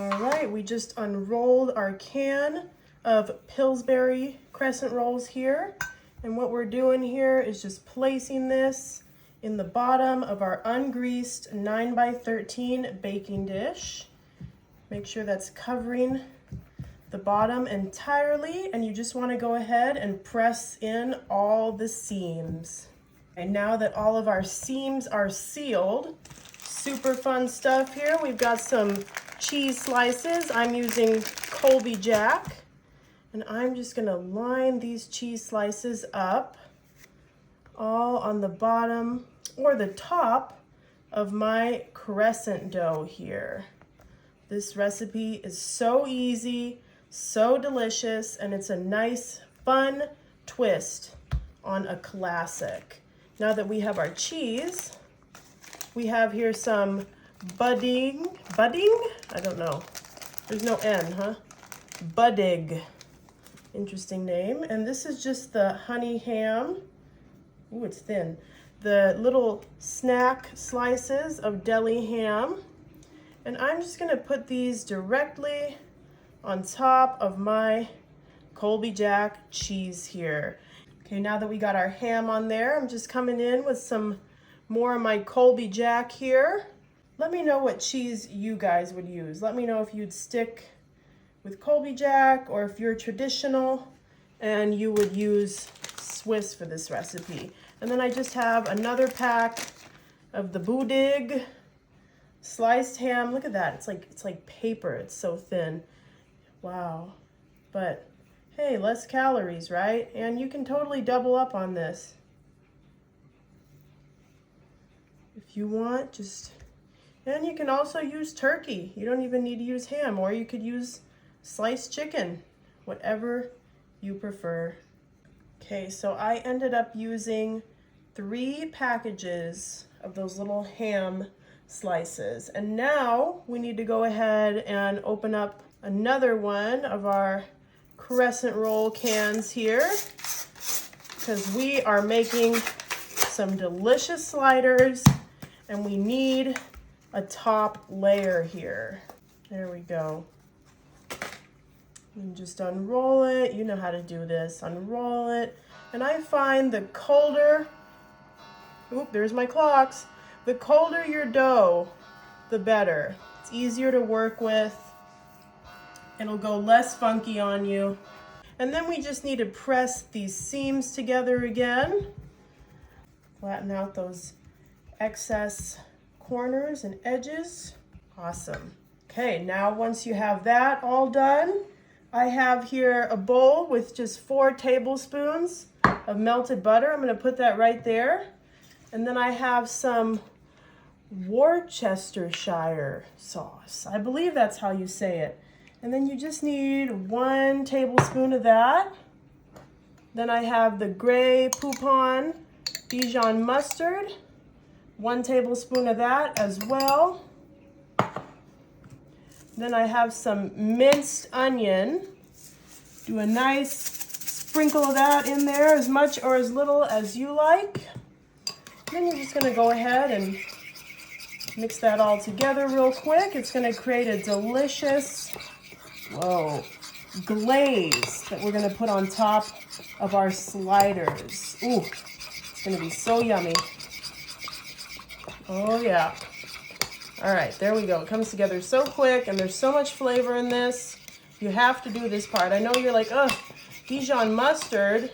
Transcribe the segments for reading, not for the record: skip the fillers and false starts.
All right, we just unrolled our can of Pillsbury crescent rolls here. And what we're doing here is just placing this in the bottom of our ungreased 9x13 baking dish. Make sure that's covering the bottom entirely, and you just want to go ahead and press in all the seams. And now that all of our seams are sealed, super fun stuff here. We've got some cheese slices. I'm using Colby Jack, and I'm just gonna line these cheese slices up all on the bottom or the top of my crescent dough here. This recipe is so easy, so delicious, and it's a nice, fun twist on a classic. Now that we have our cheese, we have here some budding? I don't know. There's no N, huh? Buddig. Interesting name. And this is just the honey ham. Ooh, it's thin. The little snack slices of deli ham. And I'm just gonna put these directly on top of my Colby Jack cheese here. Okay, now that we got our ham on there, I'm just coming in with some more of my Colby Jack here. Let me know what cheese you guys would use. Let me know if you'd stick with Colby Jack or if you're traditional and you would use Swiss for this recipe. And then I just have another pack of the Buddig sliced ham. Look at that. It's like paper. It's so thin. Wow. But hey, less calories, right? And you can totally double up on this. If you want, and you can also use turkey. You don't even need to use ham, or you could use sliced chicken, whatever you prefer. Okay, so I ended up using 3 packages of those little ham slices. And now we need to go ahead and open up another one of our crescent roll cans here, because we are making some delicious sliders and we need a top layer here. There we go. And just unroll it. You know how to do this. Unroll it. And I find the colder, oop, there's my clocks. The colder your dough, the better. It's easier to work with. It'll go less funky on you. And then we just need to press these seams together again. Flatten out those excess corners and edges. Awesome. Okay, now once you have that all done, I have here a bowl with just 4 tablespoons of melted butter. I'm gonna put that right there. And then I have some Worcestershire sauce. I believe that's how you say it. And then you just need 1 tablespoon of that. Then I have the Grey Poupon Dijon mustard, 1 tablespoon of that as well. Then I have some minced onion. Do a nice sprinkle of that in there, as much or as little as you like. Then you're just gonna go ahead and mix that all together real quick. It's gonna create a delicious, glaze that we're gonna put on top of our sliders. Ooh, it's gonna be so yummy. Oh yeah. All right, there we go. It comes together so quick and there's so much flavor in this. You have to do this part. I know you're like, oh, Dijon mustard.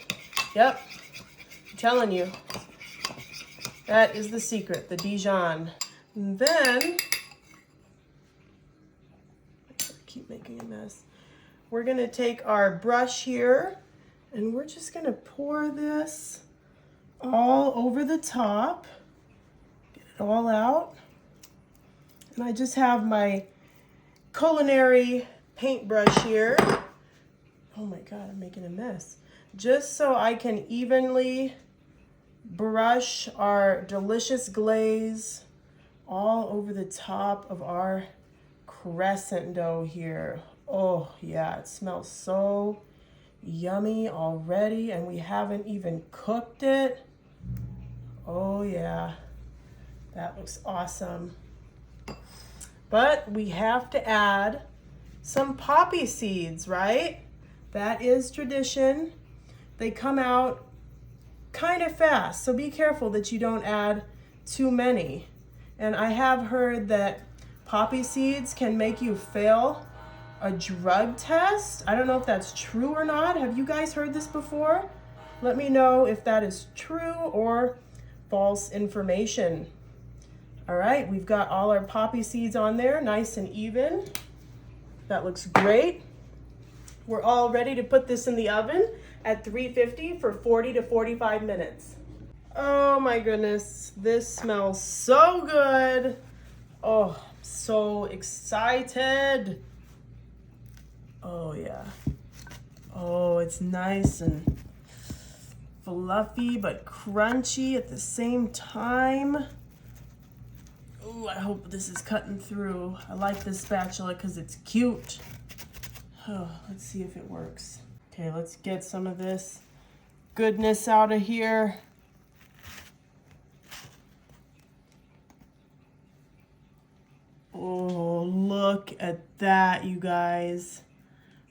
Yep, I'm telling you. That is the secret, the Dijon. And then, keep making a mess. We're gonna take our brush here and we're just gonna pour this all over the top. Get it all out. And I just have my culinary paintbrush here. Oh my God, I'm making a mess. Just so I can evenly brush our delicious glaze all over the top of our crescent dough here. Oh yeah, it smells so yummy already, and we haven't even cooked it. Oh yeah, that looks awesome. But we have to add some poppy seeds, right? That is tradition. They come out kind of fast, so be careful that you don't add too many. And I have heard that poppy seeds can make you fail a drug test. I don't know if that's true or not. Have you guys heard this before? Let me know if that is true or false information. All right, we've got all our poppy seeds on there, nice and even. That looks great. We're all ready to put this in the oven at 350 for 40 to 45 minutes. Oh my goodness, this smells so good. Oh, I'm so excited. Oh yeah. Oh, it's nice and fluffy but crunchy at the same time. Oh, I hope this is cutting through. I like this spatula because it's cute. Oh, let's see if it works. Okay, let's get some of this goodness out of here. Oh, look at that, you guys.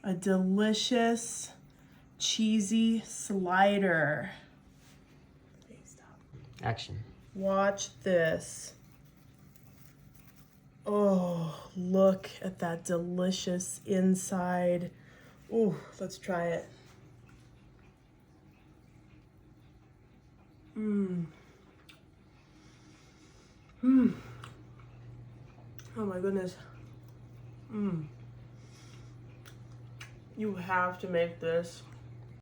A delicious, cheesy slider. Okay, stop. Action. Watch this. Oh, look at that delicious inside. Oh, let's try it. Mmm. Mmm. Oh my goodness. Mmm. You have to make this.